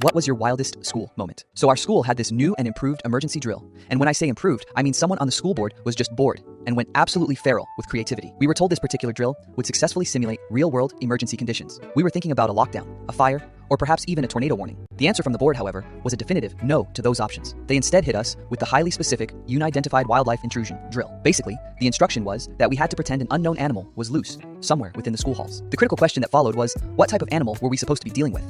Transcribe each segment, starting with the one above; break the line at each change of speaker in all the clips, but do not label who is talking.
What was your wildest school moment? So our school had this new and improved emergency drill. And when I say improved, I mean someone on the school board was just bored and went absolutely feral with creativity. We were told this particular drill would successfully simulate real-world emergency conditions. We were thinking about a lockdown, a fire, or perhaps even a tornado warning. The answer from the board, however, was a definitive no to those options. They instead hit us with the highly specific unidentified wildlife intrusion drill. Basically, the instruction was that we had to pretend an unknown animal was loose somewhere within the school halls. The critical question that followed was, what type of animal were we supposed to be dealing with?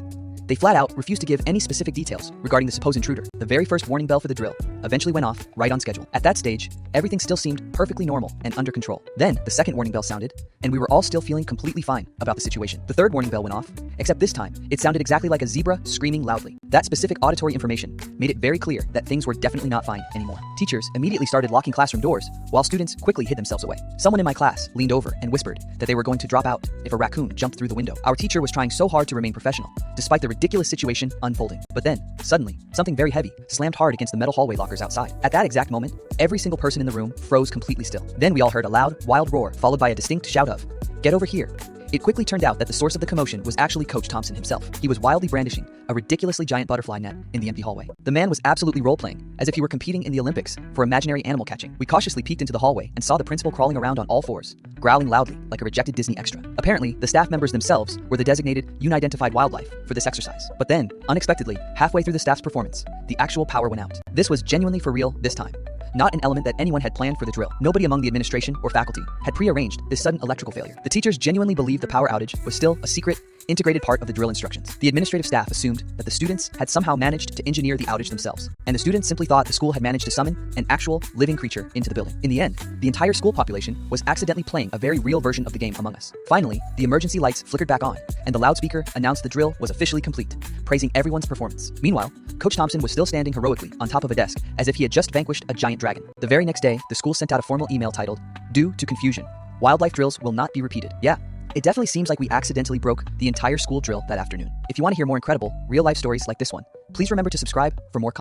They flat out refused to give any specific details regarding the supposed intruder. The very first warning bell for the drill eventually went off right on schedule. At that stage, everything still seemed perfectly normal and under control. Then, the second warning bell sounded, and we were all still feeling completely fine about the situation. The third warning bell went off, except this time, it sounded exactly like a zebra screaming loudly. That specific auditory information made it very clear that things were definitely not fine anymore. Teachers immediately started locking classroom doors, while students quickly hid themselves away. Someone in my class leaned over and whispered that they were going to drop out if a raccoon jumped through the window. Our teacher was trying so hard to remain professional, despite the ridiculous situation unfolding. But then, suddenly, something very heavy slammed hard against the metal hallway lockers outside. At that exact moment, every single person in the room froze completely still. Then we all heard a loud, wild roar, followed by a distinct shout of, "Get over here." It quickly turned out that the source of the commotion was actually Coach Thompson himself. He was wildly brandishing a ridiculously giant butterfly net in the empty hallway. The man was absolutely role-playing, as if he were competing in the Olympics for imaginary animal catching. We cautiously peeked into the hallway and saw the principal crawling around on all fours, growling loudly like a rejected Disney extra. Apparently, the staff members themselves were the designated unidentified wildlife for this exercise. But then, unexpectedly, halfway through the staff's performance, the actual power went out. This was genuinely for real this time. Not an element that anyone had planned for the drill. Nobody among the administration or faculty had prearranged this sudden electrical failure. The teachers genuinely believed the power outage was still a secret, integrated part of the drill instructions. The administrative staff assumed that the students had somehow managed to engineer the outage themselves, and the students simply thought the school had managed to summon an actual living creature into the building. In the end, the entire school population was accidentally playing a very real version of the game Among Us. Finally, the emergency lights flickered back on, and the loudspeaker announced the drill was officially complete, praising everyone's performance. Meanwhile, Coach Thompson was still standing heroically on top of a desk as if he had just vanquished a giant dragon. The very next day, the school sent out a formal email titled, "Due to confusion, wildlife drills will not be repeated." Yeah, it definitely seems like we accidentally broke the entire school drill that afternoon. If you want to hear more incredible, real-life stories like this one, please remember to subscribe for more content.